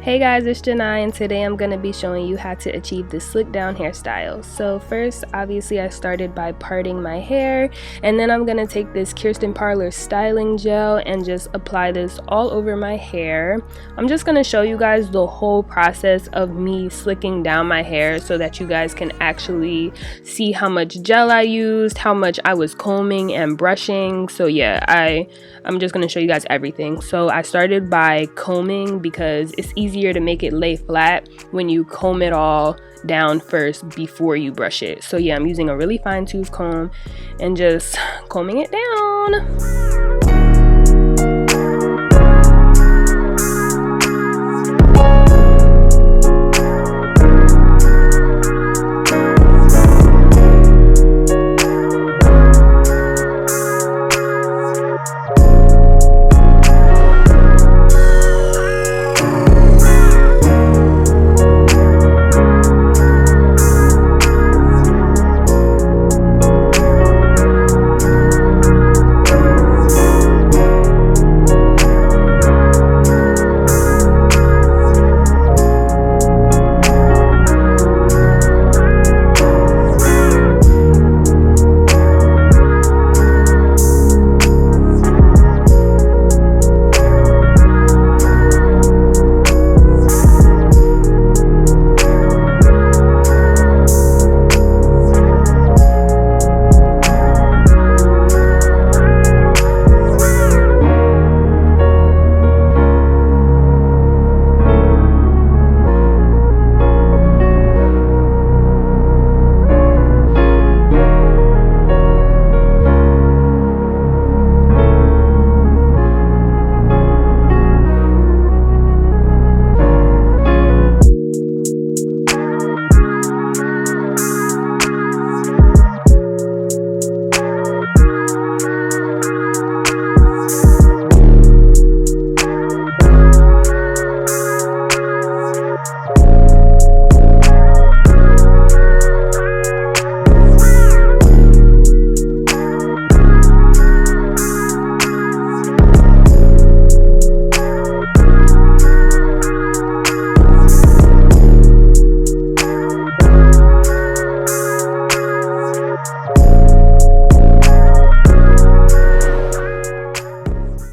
Hey guys, it's Janai, and today I'm going to be showing you how to achieve this slick down hairstyle. So first, obviously I started by parting my hair, and then I'm going to take this Kirsten Parlor styling gel and just apply this all over my hair. I'm just going to show you guys the whole process of me slicking down my hair so that you guys can actually see how much gel I used, how much I was combing and brushing. So yeah, I'm just going to show you guys everything. So I started by combing because it's easier to make it lay flat when you comb it all down first before you brush it. So yeah, I'm using a really fine tooth comb and just combing it down.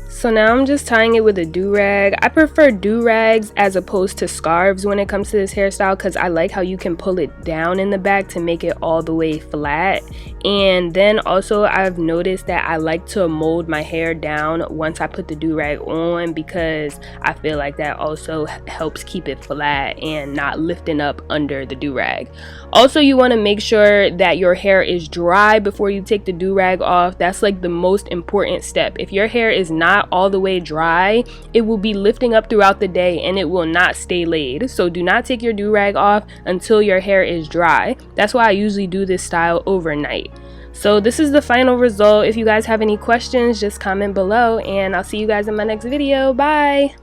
So now I'm just tying it with a do-rag. I prefer do-rags as opposed to scarves when it comes to this hairstyle because I like how you can pull it down in the back to make it all the way flat. And then also I've noticed that I like to mold my hair down once I put the do-rag on because I feel like that also helps keep it flat and not lifting up under the do-rag. Also, you want to make sure that your hair is dry before you take the do-rag off. That's like the most important step. If your hair is not all the way dry, it will be lifting up throughout the day and it will not stay laid. So do not take your do-rag off until your hair is dry. That's why I usually do this style overnight. So this is the final result. If you guys have any questions, just comment below and I'll see you guys in my next video. Bye!